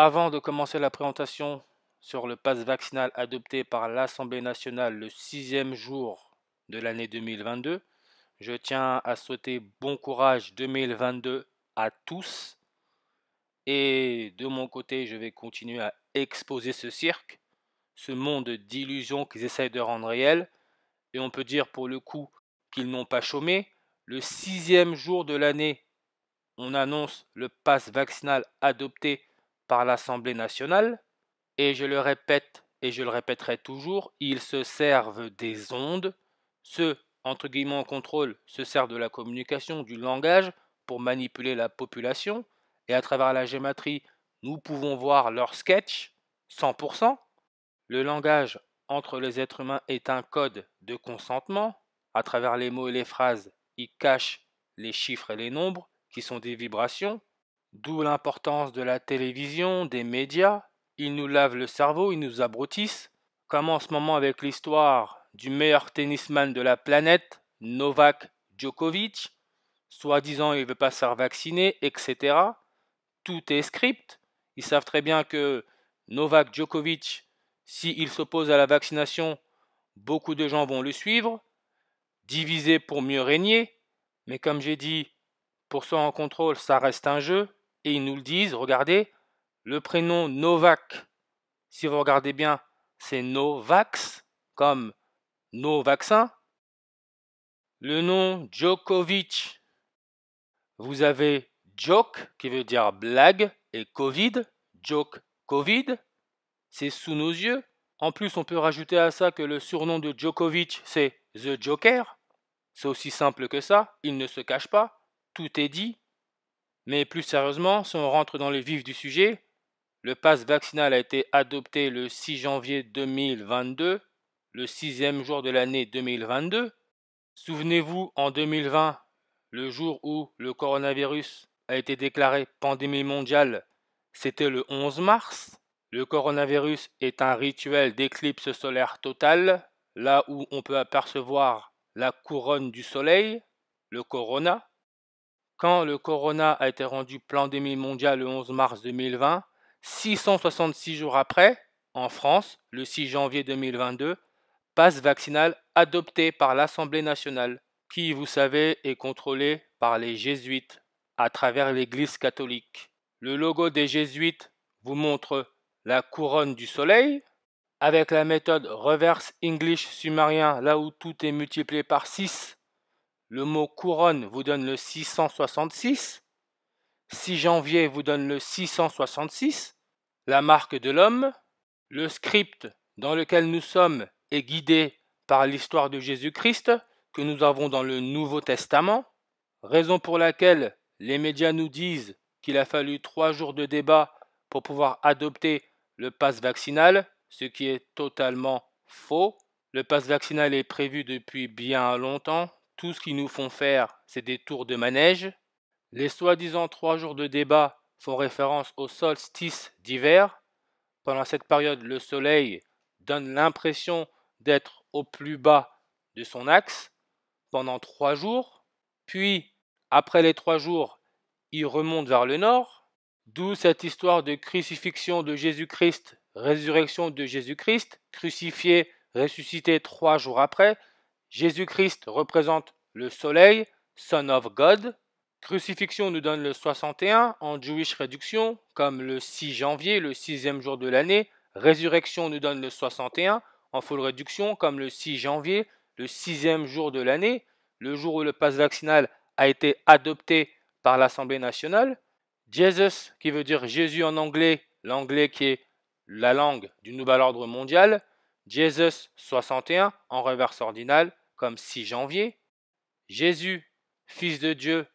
Avant de commencer la présentation sur le pass vaccinal adopté par l'Assemblée nationale le 6e jour de l'année 2022, je tiens à souhaiter bon courage 2022 à tous. Et de mon côté, je vais continuer à exposer ce cirque, ce monde d'illusions qu'ils essayent de rendre réel. Et on peut dire pour le coup qu'ils n'ont pas chômé. Le 6e jour de l'année, on annonce le pass vaccinal adopté par l'Assemblée nationale. Et je le répète, et je le répéterai toujours, ils se servent des ondes. Ceux, entre guillemets, en contrôle, se servent de la communication, du langage, pour manipuler la population. Et à travers la gématrie, nous pouvons voir leur sketch, 100%. Le langage entre les êtres humains est un code de consentement. À travers les mots et les phrases, ils cachent les chiffres et les nombres, qui sont des vibrations. D'où l'importance de la télévision, des médias. Ils nous lavent le cerveau, ils nous abrutissent. Comme en ce moment avec l'histoire du meilleur tennisman de la planète, Novak Djokovic. Soi-disant, il ne veut pas se faire vacciner, etc. Tout est script. Ils savent très bien que Novak Djokovic, s'il s'oppose à la vaccination, beaucoup de gens vont le suivre. Diviser pour mieux régner. Mais comme j'ai dit, pour ceux en contrôle, ça reste un jeu. Et ils nous le disent, regardez, le prénom Novak, si vous regardez bien, c'est Novax, comme no vaccin. Le nom Djokovic, vous avez joke, qui veut dire blague, et Covid, joke Covid, c'est sous nos yeux. En plus, on peut rajouter à ça que le surnom de Djokovic, c'est The Joker. C'est aussi simple que ça, il ne se cache pas, tout est dit. Mais plus sérieusement, si on rentre dans le vif du sujet, le pass vaccinal a été adopté le 6 janvier 2022, le 6e jour de l'année 2022. Souvenez-vous, en 2020, le jour où le coronavirus a été déclaré pandémie mondiale, c'était le 11 mars. Le coronavirus est un rituel d'éclipse solaire totale, là où on peut apercevoir la couronne du soleil, le corona. Quand le corona a été rendu pandémie mondiale le 11 mars 2020, 666 jours après, en France, le 6 janvier 2022, passe vaccinal adopté par l'Assemblée nationale, qui, vous savez, est contrôlée par les jésuites à travers l'Église catholique. Le logo des jésuites vous montre la couronne du soleil, avec la méthode reverse English sumérien, là où tout est multiplié par 6. Le mot couronne vous donne le 666. 6 janvier vous donne le 666. La marque de l'homme. Le script dans lequel nous sommes est guidé par l'histoire de Jésus-Christ que nous avons dans le Nouveau Testament. Raison pour laquelle les médias nous disent qu'il a fallu 3 jours de débat pour pouvoir adopter le pass vaccinal, ce qui est totalement faux. Le pass vaccinal est prévu depuis bien longtemps. Tout ce qu'ils nous font faire, c'est des tours de manège. Les soi-disant 3 jours de débat font référence au solstice d'hiver. Pendant cette période, le soleil donne l'impression d'être au plus bas de son axe pendant 3 jours. Puis, après les 3 jours, il remonte vers le nord. D'où cette histoire de crucifixion de Jésus-Christ, résurrection de Jésus-Christ, crucifié, ressuscité 3 jours après. Jésus-Christ représente le soleil, Son of God. Crucifixion nous donne le 61 en Jewish Réduction, comme le 6 janvier, le 6e jour de l'année. Résurrection nous donne le 61 en full réduction, comme le 6 janvier, le 6e jour de l'année, le jour où le pass vaccinal a été adopté par l'Assemblée nationale. Jesus, qui veut dire Jésus en anglais, l'anglais qui est la langue du nouvel ordre mondial. Jesus 61 en reverse ordinal, comme 6 janvier. Jésus, fils de Dieu,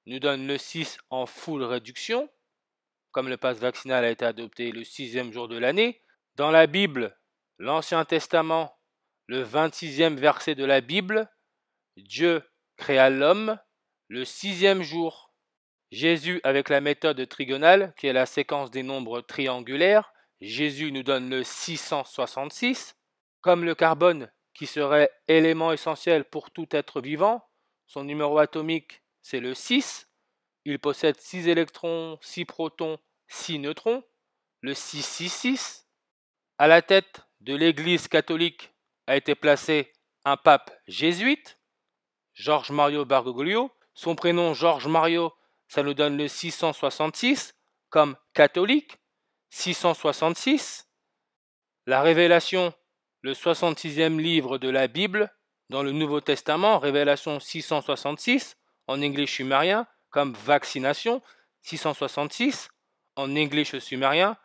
nous donne le 6 en full réduction, comme le pass vaccinal a été adopté le 6e jour de l'année. Dans la Bible, l'Ancien Testament, le 26e verset de la Bible, Dieu créa l'homme le 6e jour. Jésus avec la méthode trigonale, qui est la séquence des nombres triangulaires, Jésus nous donne le 666. Comme le carbone, qui serait élément essentiel pour tout être vivant, son numéro atomique c'est le 6. Il possède 6 électrons, 6 protons, 6 neutrons. le 666. À la tête de l'Église catholique a été placé un pape jésuite, George Mario Bergoglio. Son prénom George Mario, ça nous donne le 666 comme catholique. 666. La Révélation, le 66e livre de la Bible, dans le Nouveau Testament, Révélation 666, en anglais sumérien, comme vaccination, 666, en anglais sumérien.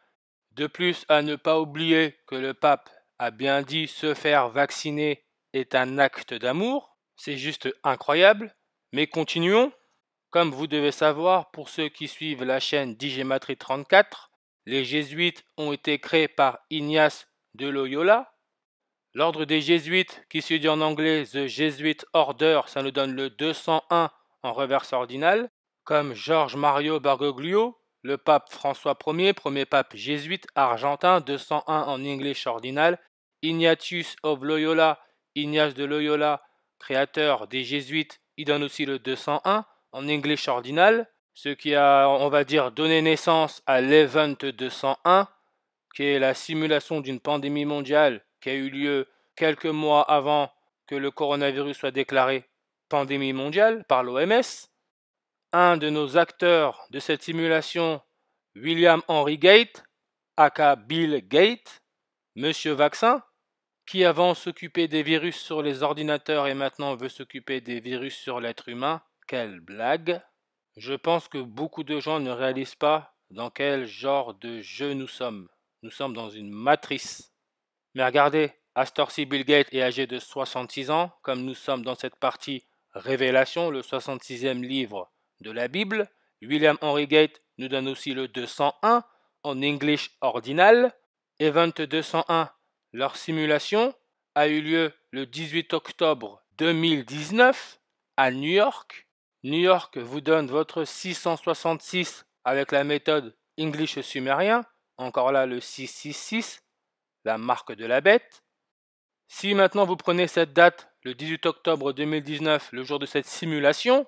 De plus, à ne pas oublier que le pape a bien dit se faire vacciner est un acte d'amour. C'est juste incroyable. Mais continuons. Comme vous devez savoir, pour ceux qui suivent la chaîne Digématrie 34, les jésuites ont été créés par Ignace de Loyola. L'ordre des jésuites, qui se dit en anglais The Jesuit Order, ça nous donne le 201 en reverse ordinal, comme George Mario Bergoglio, le pape François Ier, premier pape jésuite argentin, 201 en English ordinal, Ignatius of Loyola, Ignace de Loyola, créateur des jésuites, il donne aussi le 201 en English ordinal, ce qui a, on va dire, donné naissance à l'Event 201, qui est la simulation d'une pandémie mondiale qui a eu lieu quelques mois avant que le coronavirus soit déclaré pandémie mondiale par l'OMS. Un de nos acteurs de cette simulation, William Henry Gates, aka Bill Gates, Monsieur Vaccin, qui avant s'occupait des virus sur les ordinateurs et maintenant veut s'occuper des virus sur l'être humain. Quelle blague! Je pense que beaucoup de gens ne réalisent pas dans quel genre de jeu nous sommes. Nous sommes dans une matrice. Mais regardez, à cette heure-ci, Bill Gates est âgé de 66 ans, comme nous sommes dans cette partie Révélation, le 66e livre de la Bible. William Henry Gates nous donne aussi le 201 en English ordinal. Event 201, leur simulation a eu lieu le 18 octobre 2019 à New York. New York vous donne votre 666 avec la méthode English sumérien. Encore là le 666, la marque de la bête. Si maintenant vous prenez cette date, le 18 octobre 2019, le jour de cette simulation,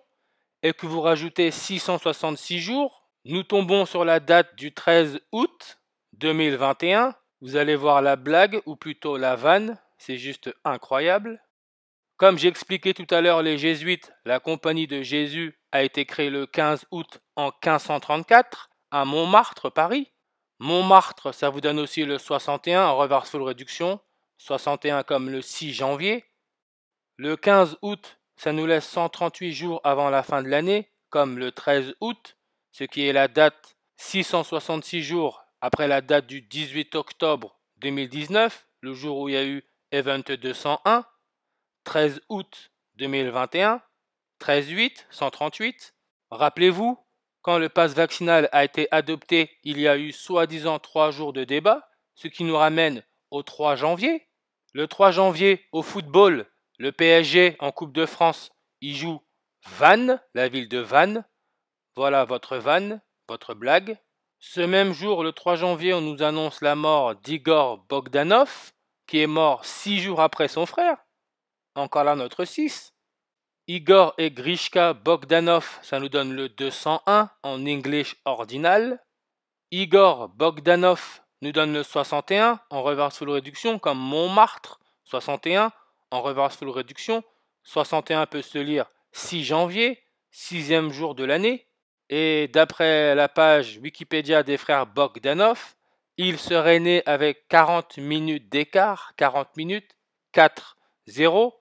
et que vous rajoutez 666 jours, nous tombons sur la date du 13 août 2021. Vous allez voir la blague, ou plutôt la vanne, c'est juste incroyable. Comme j'ai expliqué tout à l'heure, les jésuites, la compagnie de Jésus a été créée le 15 août en 1534 à Montmartre, Paris. Montmartre, ça vous donne aussi le 61 en reverse full réduction, 61 comme le 6 janvier. Le 15 août, ça nous laisse 138 jours avant la fin de l'année, comme le 13 août, ce qui est la date 666 jours après la date du 18 octobre 2019, le jour où il y a eu Event 201, 13 août 2021, 13-8, 138. Rappelez-vous, quand le pass vaccinal a été adopté, il y a eu soi-disant 3 jours de débat, ce qui nous ramène au 3 janvier. Le 3 janvier, au football, le PSG en Coupe de France, il joue Vannes, la ville de Vannes. Voilà votre vanne, votre blague. Ce même jour, le 3 janvier, on nous annonce la mort d'Igor Bogdanov, qui est mort 6 jours après son frère. Encore là, notre 6. Igor et Grishka Bogdanov, ça nous donne le 201 en English ordinal. Igor Bogdanov nous donne le 61 en reverse full réduction, comme Montmartre, 61 en reverse full réduction. 61 peut se lire 6 janvier, 6e jour de l'année. Et d'après la page Wikipédia des frères Bogdanov, il serait né avec 40 minutes d'écart, 40 minutes, 4-0.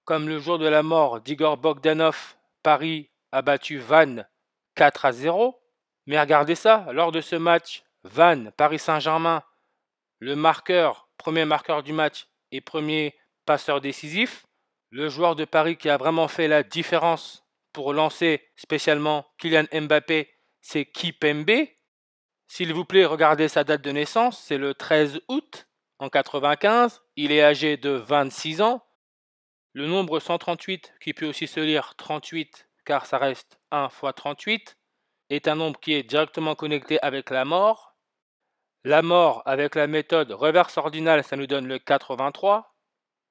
Comme le jour de la mort d'Igor Bogdanov, Paris a battu Vannes 4-0. Mais regardez ça, lors de ce match, Vannes, Paris Saint-Germain, le marqueur, premier marqueur du match et premier passeur décisif, le joueur de Paris qui a vraiment fait la différence pour lancer spécialement Kylian Mbappé, c'est Kipembe. S'il vous plaît, regardez sa date de naissance, c'est le 13 août en 95, il est âgé de 26 ans. Le nombre 138, qui peut aussi se lire 38 car ça reste 1 fois 38, est un nombre qui est directement connecté avec la mort. La mort avec la méthode reverse ordinal, ça nous donne le 83.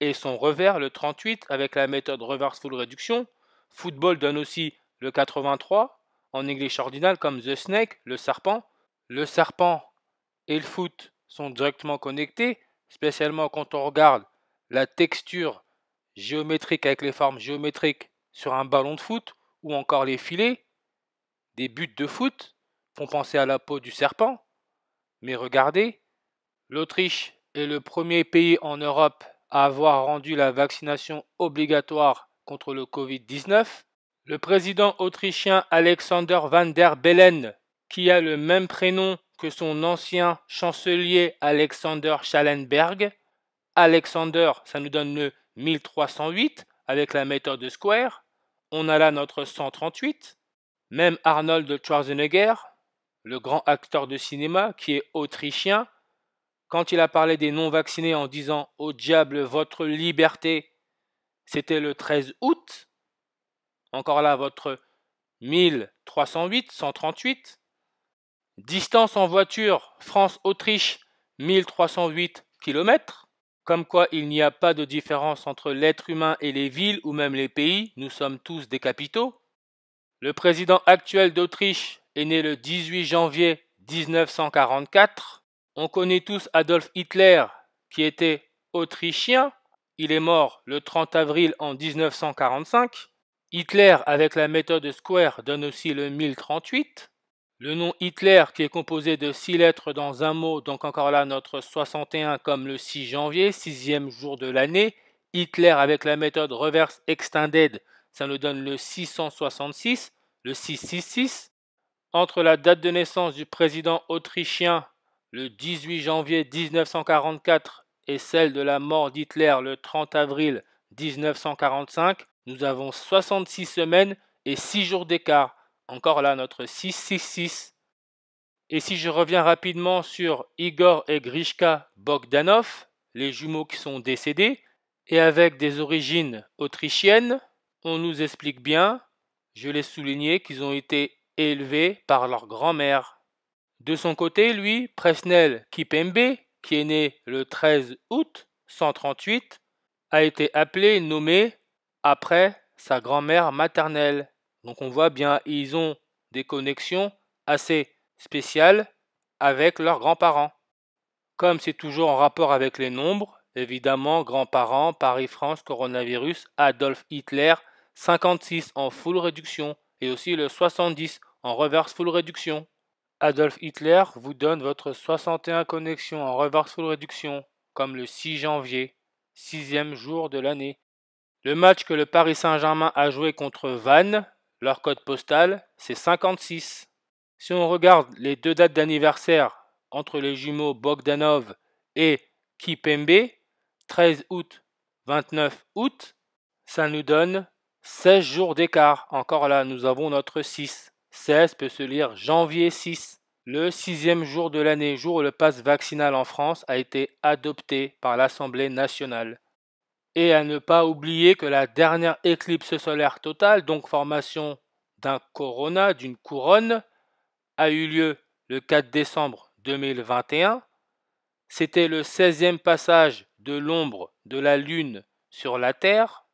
Et son revers, le 38, avec la méthode reverse full réduction. Football donne aussi le 83, en English ordinal comme The Snake, le serpent. Le serpent et le foot sont directement connectés, spécialement quand on regarde la texture géométrique avec les formes géométriques sur un ballon de foot ou encore les filets, des buts de foot font penser à la peau du serpent. Mais regardez, l'Autriche est le premier pays en Europe à avoir rendu la vaccination obligatoire contre le Covid-19. Le président autrichien Alexander Van der Bellen, qui a le même prénom que son ancien chancelier Alexander Schallenberg. Alexander, ça nous donne le 1308 avec la méthode Square. On a là notre 138. Même Arnold Schwarzenegger, le grand acteur de cinéma qui est autrichien, quand il a parlé des non-vaccinés en disant « Au diable votre liberté », c'était le 13 août. Encore là, votre 1308, 138. Distance en voiture, France-Autriche, 1308 km. Comme quoi il n'y a pas de différence entre l'être humain et les villes ou même les pays, nous sommes tous des capitaux. Le président actuel d'Autriche est né le 18 janvier 1944. On connaît tous Adolf Hitler qui était autrichien. Il est mort le 30 avril en 1945. Hitler avec la méthode Square donne aussi le 1038. Le nom Hitler qui est composé de 6 lettres dans un mot, donc encore là notre 61 comme le 6 janvier, 6e jour de l'année. Hitler avec la méthode Reverse Extended, ça nous donne le 666, le 666. Entre la date de naissance du président autrichien, le 18 janvier 1944, et celle de la mort d'Hitler le 30 avril 1945, nous avons 66 semaines et 6 jours d'écart. Encore là, notre 666. Et si je reviens rapidement sur Igor et Grishka Bogdanov, les jumeaux qui sont décédés, et avec des origines autrichiennes, on nous explique bien, je l'ai souligné, qu'ils ont été élevés par leur grand-mère. De son côté, lui, Presnel Kipembe, qui est né le 13 août 138, a été appelé, nommé après sa grand-mère maternelle. Donc on voit bien, ils ont des connexions assez spéciales avec leurs grands-parents. Comme c'est toujours en rapport avec les nombres, évidemment, grands-parents, Paris-France, coronavirus, Adolf Hitler, 56 en full réduction et aussi le 70 en reverse full réduction. Adolf Hitler vous donne votre 61 connexions en reverse full réduction, comme le 6 janvier, 6e jour de l'année. Le match que le Paris Saint-Germain a joué contre Vannes, leur code postal, c'est 56. Si on regarde les deux dates d'anniversaire entre les jumeaux Bogdanov et Kipembe, 13 août, 29 août, ça nous donne 16 jours d'écart. Encore là, nous avons notre 6. 16 peut se lire janvier 6. Le 6e jour de l'année, jour où le pass vaccinal en France a été adopté par l'Assemblée nationale. Et à ne pas oublier que la dernière éclipse solaire totale, donc formation d'un corona, d'une couronne, a eu lieu le 4 décembre 2021. C'était le 16e passage de l'ombre de la Lune sur la Terre.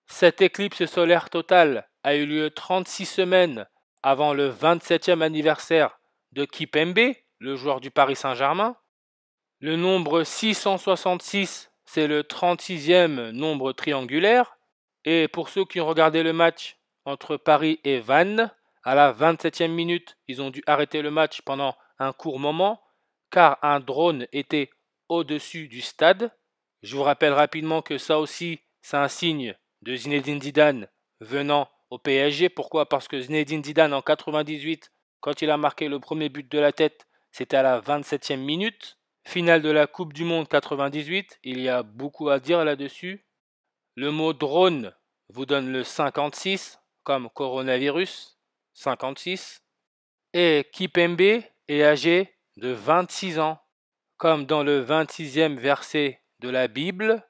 Cette éclipse solaire totale a eu lieu 36 semaines avant le 27e anniversaire de Kipembe, le joueur du Paris Saint-Germain. Le nombre 666, c'est le 36e nombre triangulaire. Et pour ceux qui ont regardé le match entre Paris et Vannes, à la 27e minute, ils ont dû arrêter le match pendant un court moment, car un drone était au-dessus du stade. Je vous rappelle rapidement que ça aussi, c'est un signe de Zinedine Zidane venant au PSG. Pourquoi? Parce que Zinedine Zidane en 98, quand il a marqué le premier but de la tête, c'était à la 27e minute. Finale de la Coupe du Monde 98, il y a beaucoup à dire là-dessus. Le mot drone vous donne le 56, comme coronavirus, 56. Et Kipembe est âgé de 26 ans, comme dans le 26e verset de la Bible,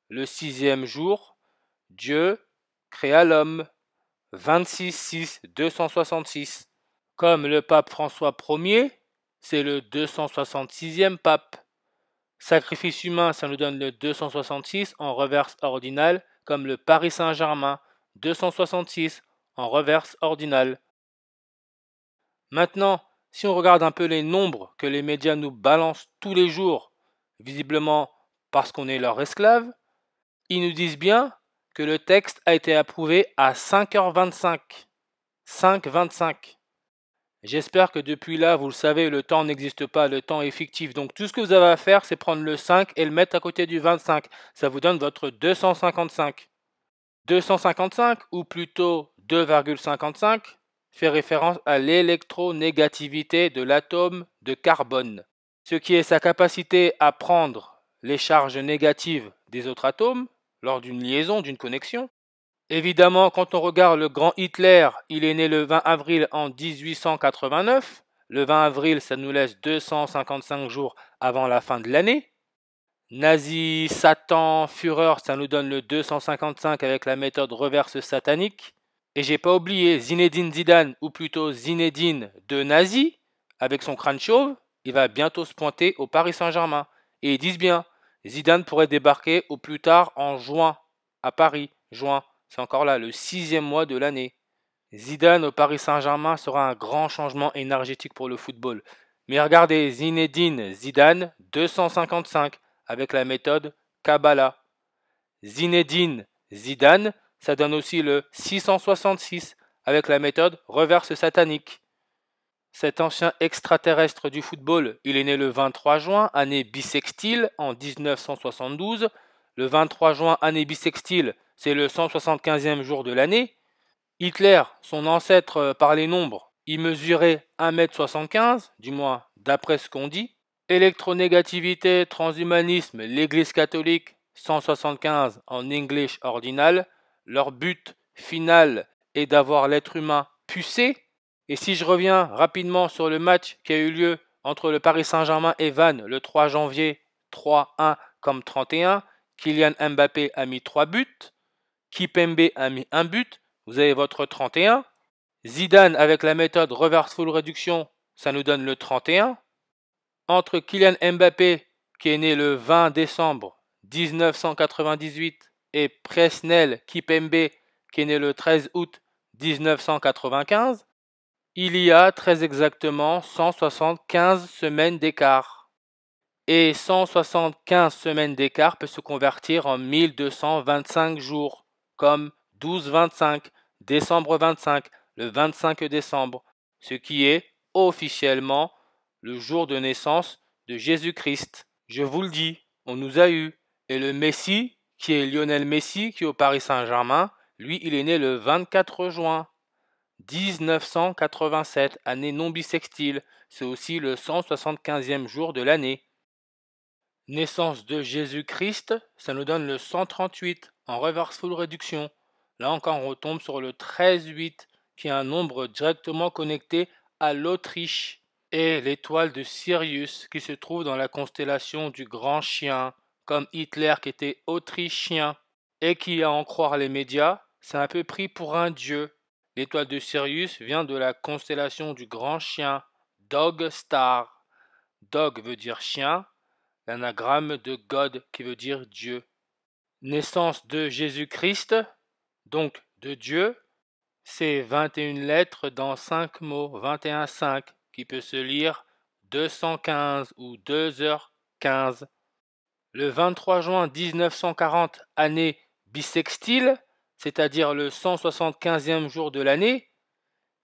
le 6e jour, Dieu créa l'homme, 26 6 266. Comme le pape François Ier, c'est le 266e pape. Sacrifice humain, ça nous donne le 266 en reverse ordinal, comme le Paris Saint-Germain, 266 en reverse ordinal. Maintenant, Si on regarde un peu les nombres que les médias nous balancent tous les jours, visiblement parce qu'on est leur esclave, ils nous disent bien que le texte a été approuvé à 5h25. 5h25. J'espère que depuis là, vous le savez, le temps n'existe pas, le temps est fictif. Donc tout ce que vous avez à faire, c'est prendre le 5 et le mettre à côté du 25. Ça vous donne votre 255. 255, ou plutôt 2,55, fait référence à l'électronégativité de l'atome de carbone, ce qui est sa capacité à prendre les charges négatives des autres atomes lors d'une liaison, d'une connexion. Évidemment, quand on regarde le grand Hitler, il est né le 20 avril en 1889. Le 20 avril, ça nous laisse 255 jours avant la fin de l'année. Nazi, Satan, Führer, ça nous donne le 255 avec la méthode reverse satanique. Et j'ai pas oublié Zinedine Zidane, ou plutôt Zinedine de Nazi, avec son crâne chauve, il va bientôt se pointer au Paris Saint-Germain. Et ils disent bien, Zidane pourrait débarquer au plus tard en juin, à Paris, juin. C'est encore là, le 6e mois de l'année. Zidane au Paris Saint-Germain sera un grand changement énergétique pour le football. Mais regardez, Zinedine Zidane, 255, avec la méthode Kabbalah. Zinedine Zidane, ça donne aussi le 666, avec la méthode reverse satanique. Cet ancien extraterrestre du football, il est né le 23 juin, année bissextile, en 1972. Le 23 juin, année bissextile, c'est le 175e jour de l'année. Hitler, son ancêtre par les nombres, il mesurait 1,75 m, du moins d'après ce qu'on dit. Électronégativité, transhumanisme, l'Église catholique, 175 en English ordinal. Leur but final est d'avoir l'être humain pucé. Et si je reviens rapidement sur le match qui a eu lieu entre le Paris Saint-Germain et Vannes le 3 janvier, 3-1 comme 31, Kylian Mbappé a mis 3 buts, Kipembe a mis 1 but, vous avez votre 31. Zidane avec la méthode reverse full réduction, ça nous donne le 31. Entre Kylian Mbappé, qui est né le 20 décembre 1998, et Presnel Kipembe, qui est né le 13 août 1995, il y a très exactement 175 semaines d'écart. Et 175 semaines d'écart peut se convertir en 1225 jours, comme 12-25, décembre 25, le 25 décembre, ce qui est officiellement le jour de naissance de Jésus-Christ. Je vous le dis, on nous a eu. Et le Messi, qui est Lionel Messi, qui est au Paris Saint-Germain, lui, il est né le 24 juin 1987, année non bissextile. C'est aussi le 175e jour de l'année. Naissance de Jésus-Christ, ça nous donne le 138 en reverse full réduction. Là encore, on retombe sur le 13-8, qui est un nombre directement connecté à l'Autriche. Et l'étoile de Sirius, qui se trouve dans la constellation du Grand Chien, comme Hitler qui était autrichien, et qui, à en croire les médias, s'est un peu pris pour un dieu. L'étoile de Sirius vient de la constellation du Grand Chien, Dog Star. Dog veut dire chien, l'anagramme de God qui veut dire Dieu. Naissance de Jésus-Christ, donc de Dieu, c'est 21 lettres dans 5 mots, 21-5, qui peut se lire 215 ou 2h15. Le 23 juin 1940, année bissextile, c'est-à-dire le 175e jour de l'année,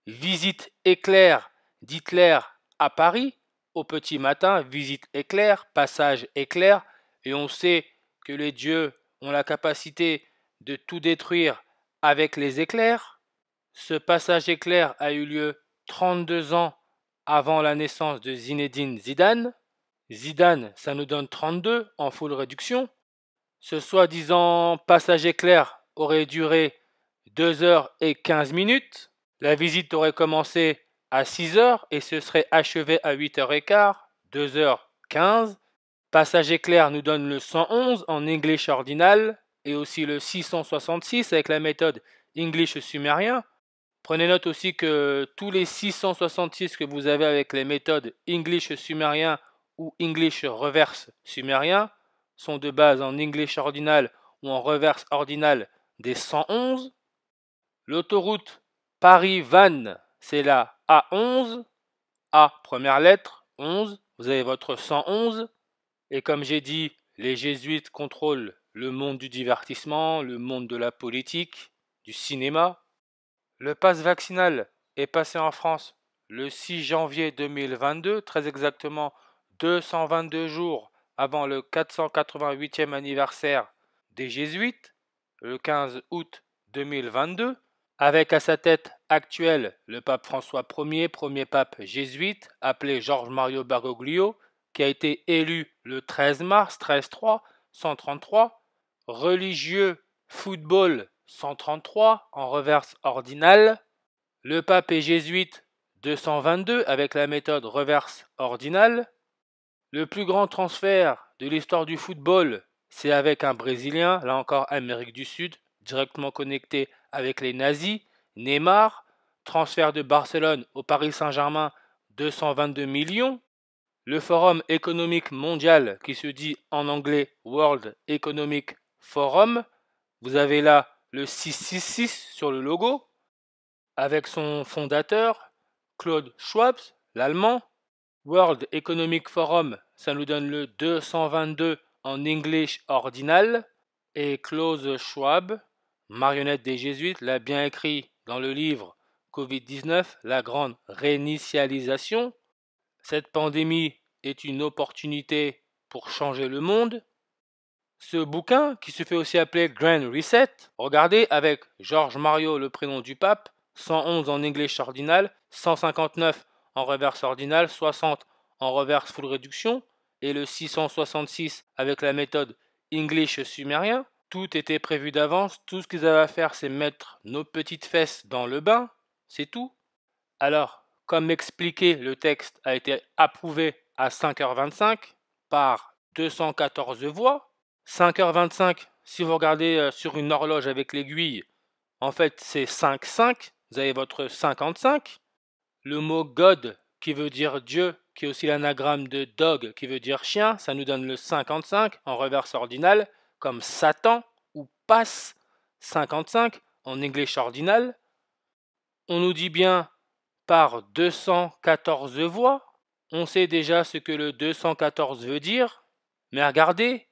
visite éclair d'Hitler à Paris, au petit matin, visite éclair, passage éclair, et on sait que les dieux ont la capacité de tout détruire avec les éclairs. Ce passage éclair a eu lieu 32 ans avant la naissance de Zinedine Zidane. Zidane, ça nous donne 32 en full réduction. Ce soi-disant passage éclair aurait duré 2h15. La visite aurait commencé à 6h et se serait achevée à 8h15, 2h15. Passage éclair nous donne le 111 en English ordinal et aussi le 666 avec la méthode English sumérien. Prenez note aussi que tous les 666 que vous avez avec les méthodes English sumérien ou English reverse sumérien sont de base en English ordinal ou en reverse ordinal des 111. L'autoroute Paris-Vannes, c'est la A11. A, première lettre, 11, vous avez votre 111. Et comme j'ai dit, les jésuites contrôlent le monde du divertissement, le monde de la politique, du cinéma. Le pass vaccinal est passé en France le 6 janvier 2022, très exactement 222 jours avant le 488e anniversaire des jésuites, le 15 août 2022, avec à sa tête actuelle le pape François Ier, premier pape jésuite, appelé Georges Mario Bergoglio, qui a été élu le 13 mars, 13-3, 133, religieux, football, 133, en reverse ordinale. Le pape est jésuite, 222, avec la méthode reverse ordinale. Le plus grand transfert de l'histoire du football, c'est avec un Brésilien, là encore Amérique du Sud, directement connecté avec les nazis, Neymar, transfert de Barcelone au Paris Saint-Germain, 222 millions. Le Forum économique mondial, qui se dit en anglais World Economic Forum, vous avez là le 666 sur le logo, avec son fondateur, Klaus Schwab, l'allemand. World Economic Forum, ça nous donne le 222 en English ordinal. Et Klaus Schwab, marionnette des jésuites, l'a bien écrit dans le livre Covid-19, la grande réinitialisation. Cette pandémie est une opportunité pour changer le monde. Ce bouquin, qui se fait aussi appeler Grand Reset, regardez avec Georges Mario, le prénom du pape, 111 en English ordinal, 159 en reverse ordinal, 60 en reverse full réduction, et le 666 avec la méthode English sumérien. Tout était prévu d'avance, tout ce qu'ils avaient à faire c'est mettre nos petites fesses dans le bain, c'est tout. Alors, comme expliqué, le texte a été approuvé à 5h25 par 214 voix. 5h25, si vous regardez sur une horloge avec l'aiguille, en fait c'est 5-5, vous avez votre 55. Le mot God, qui veut dire Dieu, qui est aussi l'anagramme de dog, qui veut dire chien, ça nous donne le 55 en reverse ordinal, comme Satan ou passe, 55 en English ordinal. On nous dit bien par 214 voix, on sait déjà ce que le 214 veut dire, mais regardez,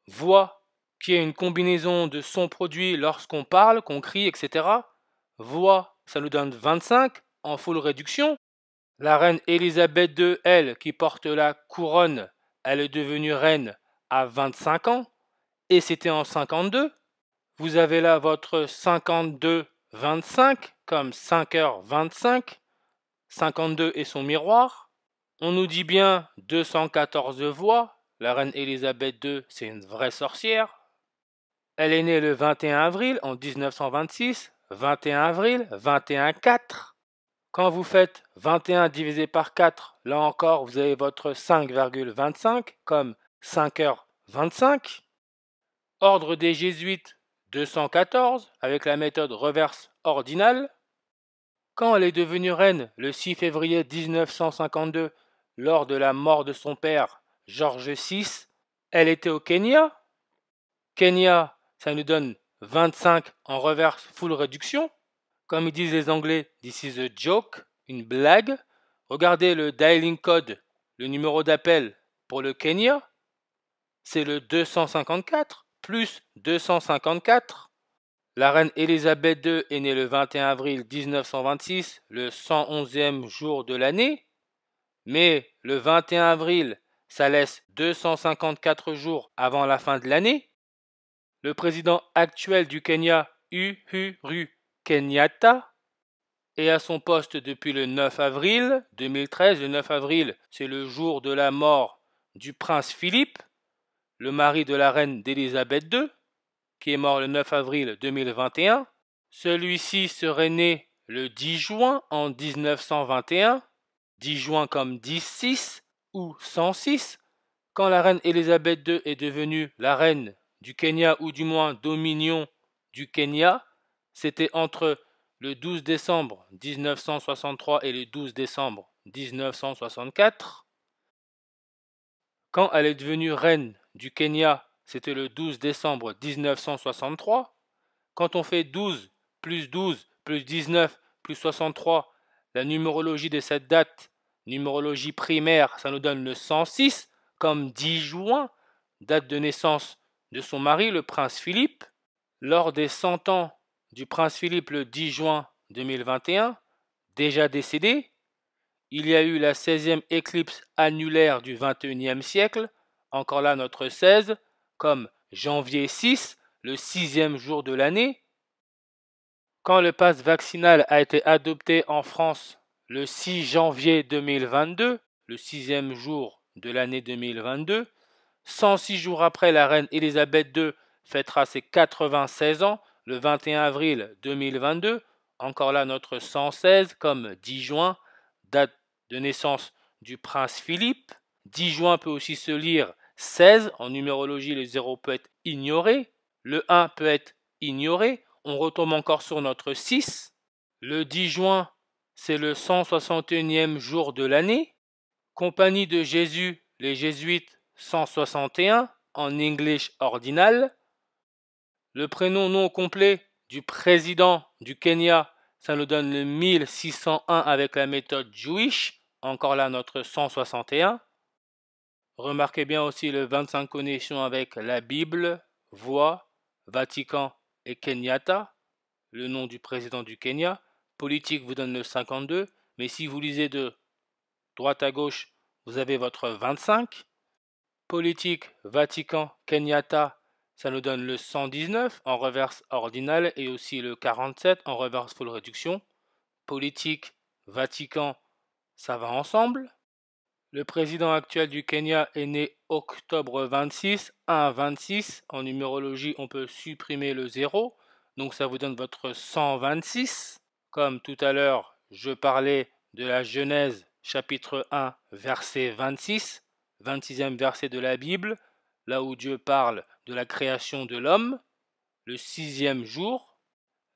voix, qui est une combinaison de sons produits lorsqu'on parle, qu'on crie, etc. Voix, ça nous donne 25 en full réduction. La reine Elisabeth II, elle, qui porte la couronne, elle est devenue reine à 25 ans, et c'était en 52. Vous avez là votre 52-25, comme 5h25, 52 et son miroir. On nous dit bien 214 voix, la reine Elisabeth II, c'est une vraie sorcière. Elle est née le 21 avril en 1926, 21 avril, 21-4. Quand vous faites 21 divisé par 4, là encore, vous avez votre 5,25 comme 5h25. Ordre des Jésuites, 214, avec la méthode reverse ordinale. Quand elle est devenue reine le 6 février 1952, lors de la mort de son père, George VI, elle était au Kenya. Kenya, ça nous donne 25 en reverse full réduction. Comme ils disent les Anglais, this is a joke, une blague. Regardez le dialing code, le numéro d'appel pour le Kenya. C'est le 254 plus 254. La reine Elisabeth II est née le 21 avril 1926, le 111e jour de l'année. Mais le 21 avril, ça laisse 254 jours avant la fin de l'année. Le président actuel du Kenya, Uhuru Kenyatta, est à son poste depuis le 9 avril 2013. Le 9 avril, c'est le jour de la mort du prince Philippe, le mari de la reine d'Élisabeth II, qui est mort le 9 avril 2021. Celui-ci serait né le 10 juin en 1921, 10 juin comme 10-6 ou 106, quand la reine Elisabeth II est devenue la reine du Kenya, ou du moins dominion du Kenya. C'était entre le 12 décembre 1963 et le 12 décembre 1964. Quand elle est devenue reine du Kenya, c'était le 12 décembre 1963. Quand on fait 12 plus 19 plus 63, la numérologie de cette date, Numérologie primaire, ça nous donne le 106, comme 10 juin, date de naissance de son mari, le prince Philippe. Lors des 100 ans du prince Philippe le 10 juin 2021, déjà décédé, il y a eu la 16e éclipse annulaire du 21e siècle, encore là notre 16, comme janvier 6, le 6e jour de l'année. Quand le pass vaccinal a été adopté en France le 6 janvier 2022, le 6e jour de l'année 2022, 106 jours après, la reine Elisabeth II fêtera ses 96 ans, le 21 avril 2022, encore là notre 116 comme 10 juin, date de naissance du prince Philippe. 10 juin peut aussi se lire 16, en numérologie le 0 peut être ignoré, le 1 peut être ignoré, on retombe encore sur notre 6. Le 10 juin, c'est le 161e jour de l'année. Compagnie de Jésus, les Jésuites, 161, en English ordinal. Le prénom non complet du président du Kenya, ça nous donne le 1601 avec la méthode Jewish, encore là notre 161. Remarquez bien aussi le 25 connexions avec la Bible, Voix, Vatican et Kenyatta, le nom du président du Kenya. Politique vous donne le 52, mais si vous lisez de droite à gauche, vous avez votre 25. Politique, Vatican, Kenyatta, ça nous donne le 119 en reverse ordinal et aussi le 47 en reverse full réduction. Politique, Vatican, ça va ensemble. Le président actuel du Kenya est né octobre 26, 1-26. En numérologie, on peut supprimer le 0. Donc ça vous donne votre 126. Comme tout à l'heure, je parlais de la Genèse, chapitre 1, verset 26, 26e verset de la Bible, là où Dieu parle de la création de l'homme, le 6e jour.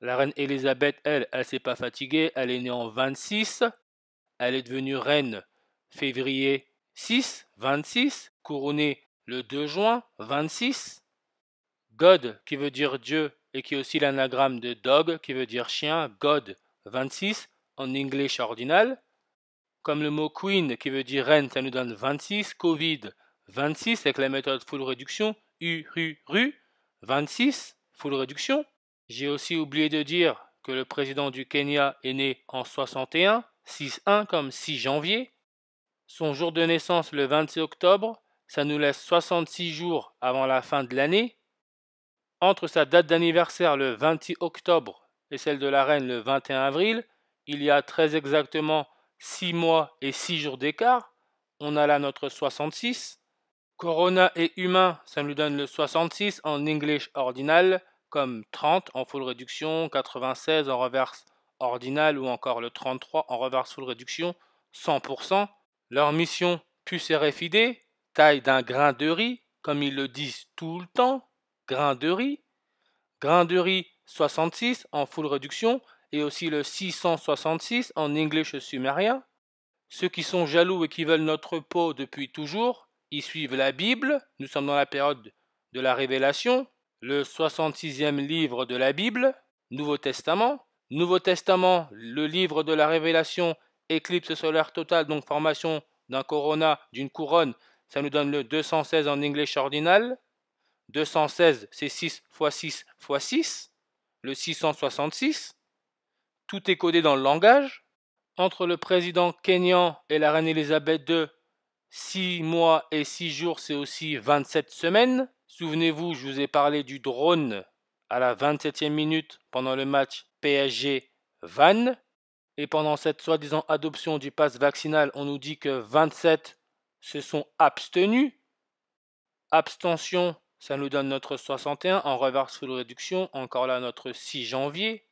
La reine Élisabeth, elle s'est pas fatiguée, elle est née en 26, elle est devenue reine février 6, 26, couronnée le 2 juin 26. God, qui veut dire Dieu, et qui est aussi l'anagramme de dog, qui veut dire chien, God 26, en English ordinal. Comme le mot queen, qui veut dire reine, ça nous donne 26. Covid 26, avec la méthode full réduction. Ru 26, full réduction. J'ai aussi oublié de dire que le président du Kenya est né en 61, 6-1 comme 6 janvier. Son jour de naissance le 26 octobre, ça nous laisse 66 jours avant la fin de l'année. Entre sa date d'anniversaire le 26 octobre et celle de la reine le 21 avril, il y a très exactement 6 mois et 6 jours d'écart. On a là notre 66. Corona et humain, ça nous donne le 66 en English ordinal, comme 30 en full réduction, 96 en reverse ordinal ou encore le 33 en reverse full réduction, 100%. Leur mission, puce RFID, taille d'un grain de riz, comme ils le disent tout le temps, grain de riz. Grain de riz 66 en full réduction et aussi le 666 en English sumérien. Ceux qui sont jaloux et qui veulent notre peau depuis toujours, ils suivent la Bible. Nous sommes dans la période de la Révélation, le 66e livre de la Bible, Nouveau Testament. Nouveau Testament, le livre de la Révélation, éclipse solaire totale, donc formation d'un corona, d'une couronne, ça nous donne le 216 en English ordinal. 216, c'est 6 x 6 x 6, le 666. Tout est codé dans le langage. Entre le président kényan et la reine Elisabeth II, 6 mois et 6 jours, c'est aussi 27 semaines. Souvenez-vous, je vous ai parlé du drone à la 27e minute pendant le match PSG-Vannes. Et pendant cette soi-disant adoption du pass vaccinal, on nous dit que 27 se sont abstenus. Abstention, ça nous donne notre 61 en reverse full réduction, encore là notre 6 janvier.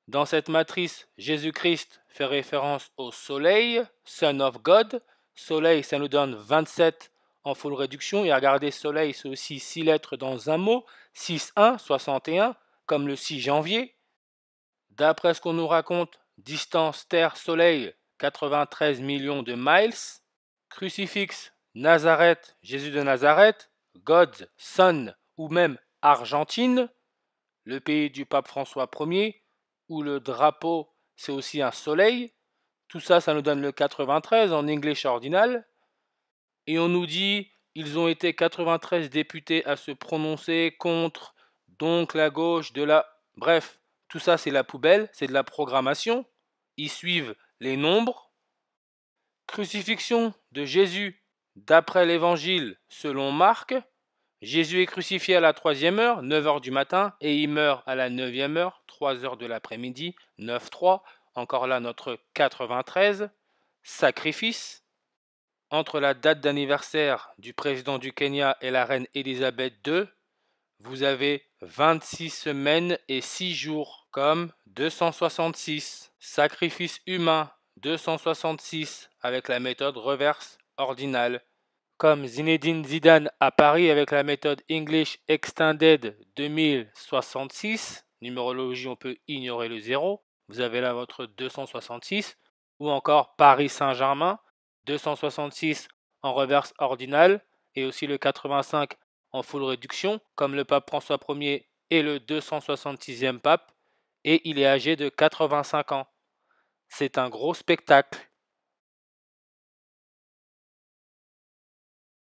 Dans cette matrice, Jésus-Christ fait référence au soleil, Son of God. Soleil, ça nous donne 27 en full réduction. Et regardez, soleil, c'est aussi 6 lettres dans un mot, 6-1, 61, comme le 6 janvier. D'après ce qu'on nous raconte, distance Terre-Soleil, 93 millions de miles. Crucifix, Nazareth, Jésus de Nazareth, God, Son ou même Argentine, le pays du pape François Ier, où le drapeau c'est aussi un soleil. Tout ça, ça nous donne le 93 en English ordinal. Et on nous dit, ils ont été 93 députés à se prononcer contre, donc la gauche de la... Bref, tout ça c'est la poubelle, c'est de la programmation. Ils suivent les nombres. Crucifixion de Jésus d'après l'évangile selon Marc. Jésus est crucifié à la 3e heure, 9 heures du matin, et il meurt à la 9e heure, 3 heures de l'après-midi, 9-3. Encore là notre 93. Sacrifice. Entre la date d'anniversaire du président du Kenya et la reine Elisabeth II, vous avez 26 semaines et 6 jours, comme 266. Sacrifice humain, 266, avec la méthode reverse ordinale. Comme Zinedine Zidane à Paris avec la méthode English Extended 2066, numérologie on peut ignorer le 0, vous avez là votre 266, ou encore Paris Saint-Germain, 266 en reverse ordinale, et aussi le 85 en full réduction, comme le pape François Ier est le 266e pape, et il est âgé de 85 ans. C'est un gros spectacle.